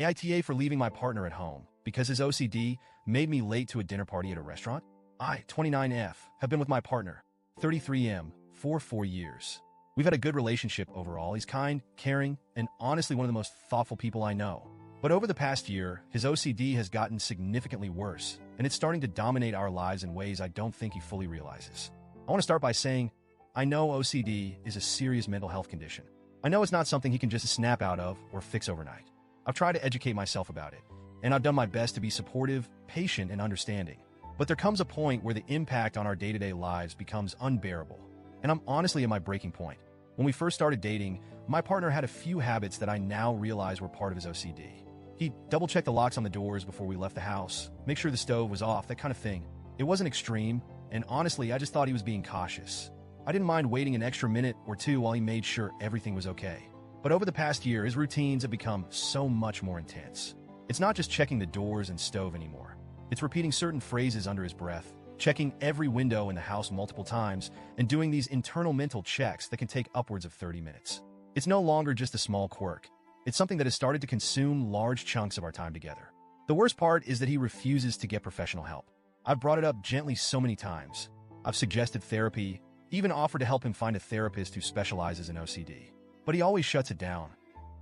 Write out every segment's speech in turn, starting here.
AITA for leaving my partner at home because his OCD made me late to a dinner party at a restaurant. I, 29F, have been with my partner, 33M, for 4 years. We've had a good relationship overall. He's kind, caring, and honestly one of the most thoughtful people I know. But over the past year, his OCD has gotten significantly worse, and it's starting to dominate our lives in ways I don't think he fully realizes. I want to start by saying, I know OCD is a serious mental health condition. I know it's not something he can just snap out of or fix overnight. I've tried to educate myself about it, and I've done my best to be supportive, patient, and understanding. But there comes a point where the impact on our day-to-day lives becomes unbearable, and I'm honestly at my breaking point. When we first started dating, my partner had a few habits that I now realize were part of his OCD. He'd double-check the locks on the doors before we left the house, make sure the stove was off, that kind of thing. It wasn't extreme, and honestly, I just thought he was being cautious. I didn't mind waiting an extra minute or two while he made sure everything was okay. But over the past year, his routines have become so much more intense. It's not just checking the doors and stove anymore. It's repeating certain phrases under his breath, checking every window in the house multiple times, and doing these internal mental checks that can take upwards of 30 minutes. It's no longer just a small quirk. It's something that has started to consume large chunks of our time together. The worst part is that he refuses to get professional help. I've brought it up gently so many times. I've suggested therapy, even offered to help him find a therapist who specializes in OCD. But he always shuts it down.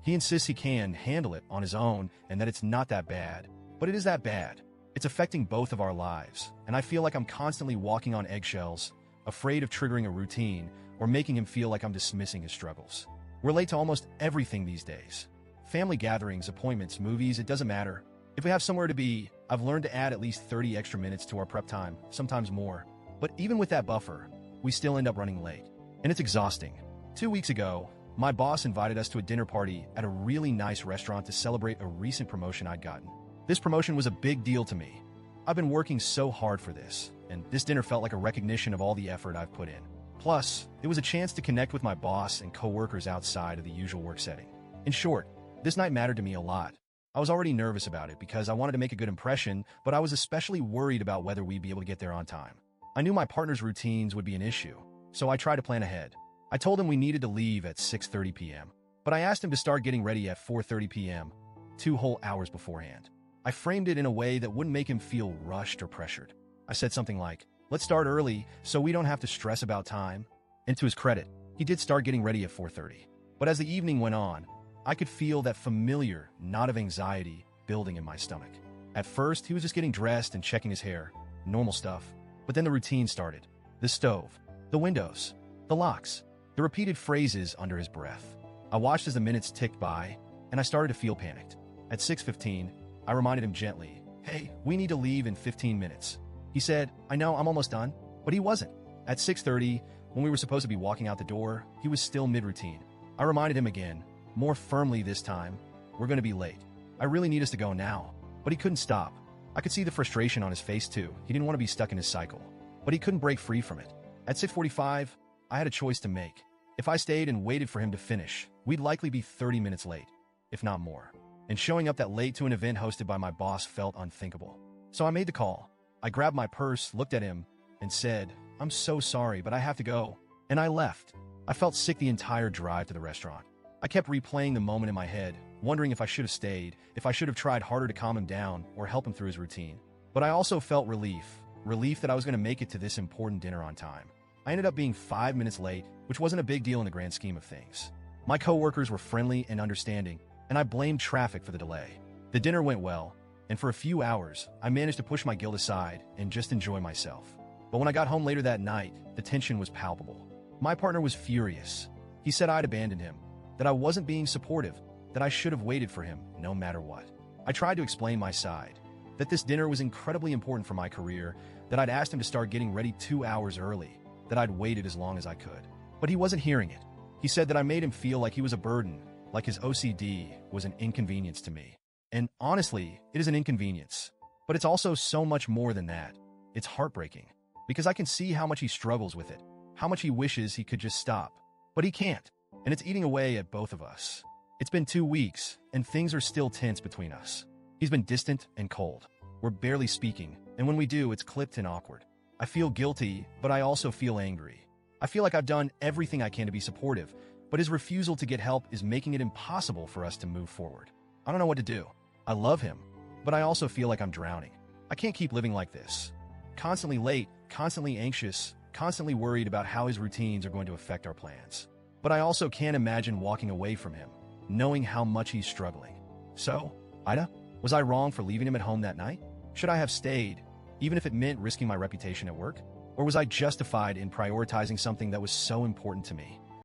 He insists he can handle it on his own and that it's not that bad. But it is that bad. It's affecting both of our lives, and I feel like I'm constantly walking on eggshells, afraid of triggering a routine or making him feel like I'm dismissing his struggles. We're late to almost everything these days. Family gatherings, appointments, movies, it doesn't matter. If we have somewhere to be, I've learned to add at least 30 extra minutes to our prep time, sometimes more. But even with that buffer, we still end up running late. And it's exhausting. 2 weeks ago, my boss invited us to a dinner party at a really nice restaurant to celebrate a recent promotion I'd gotten. This promotion was a big deal to me. I've been working so hard for this, and this dinner felt like a recognition of all the effort I've put in. Plus, it was a chance to connect with my boss and coworkers outside of the usual work setting. In short, this night mattered to me a lot. I was already nervous about it because I wanted to make a good impression, but I was especially worried about whether we'd be able to get there on time. I knew my partner's routines would be an issue, so I tried to plan ahead. I told him we needed to leave at 6:30 p.m., but I asked him to start getting ready at 4:30 p.m., 2 whole hours beforehand. I framed it in a way that wouldn't make him feel rushed or pressured. I said something like, let's start early so we don't have to stress about time. And to his credit, he did start getting ready at 4:30. But as the evening went on, I could feel that familiar knot of anxiety building in my stomach. At first, he was just getting dressed and checking his hair, normal stuff. But then the routine started. The stove, the windows, the locks, the repeated phrases under his breath. I watched as the minutes ticked by, and I started to feel panicked. At 6:15, I reminded him gently, hey, we need to leave in 15 minutes. He said, I know, I'm almost done. But he wasn't. At 6:30, when we were supposed to be walking out the door, he was still mid-routine. I reminded him again, more firmly this time, we're going to be late. I really need us to go now. But he couldn't stop. I could see the frustration on his face too. He didn't want to be stuck in his cycle. But he couldn't break free from it. At 6:45, I had a choice to make. If I stayed and waited for him to finish, we'd likely be 30 minutes late, if not more. And showing up that late to an event hosted by my boss felt unthinkable. So I made the call. I grabbed my purse, looked at him, and said, I'm so sorry, but I have to go. And I left. I felt sick the entire drive to the restaurant. I kept replaying the moment in my head, wondering if I should have stayed, if I should have tried harder to calm him down or help him through his routine. But I also felt relief that I was going to make it to this important dinner on time. I ended up being 5 minutes late, which wasn't a big deal in the grand scheme of things. My coworkers were friendly and understanding, and I blamed traffic for the delay. The dinner went well, and for a few hours, I managed to push my guilt aside and just enjoy myself. But when I got home later that night, the tension was palpable. My partner was furious. He said I'd abandoned him, that I wasn't being supportive, that I should have waited for him no matter what. I tried to explain my side, that this dinner was incredibly important for my career, that I'd asked him to start getting ready 2 hours early, that I'd waited as long as I could. But he wasn't hearing it. He said that I made him feel like he was a burden, like his OCD was an inconvenience to me. And honestly, it is an inconvenience. But it's also so much more than that. It's heartbreaking, because I can see how much he struggles with it, how much he wishes he could just stop. But he can't, and it's eating away at both of us. It's been 2 weeks, and things are still tense between us. He's been distant and cold. We're barely speaking, and when we do, it's clipped and awkward. I feel guilty, but I also feel angry. I feel like I've done everything I can to be supportive, but his refusal to get help is making it impossible for us to move forward. I don't know what to do. I love him, but I also feel like I'm drowning. I can't keep living like this. Constantly late, constantly anxious, constantly worried about how his routines are going to affect our plans. But I also can't imagine walking away from him, knowing how much he's struggling. So, Ida, was I wrong for leaving him at home that night? Should I have stayed, even if it meant risking my reputation at work? Or was I justified in prioritizing something that was so important to me?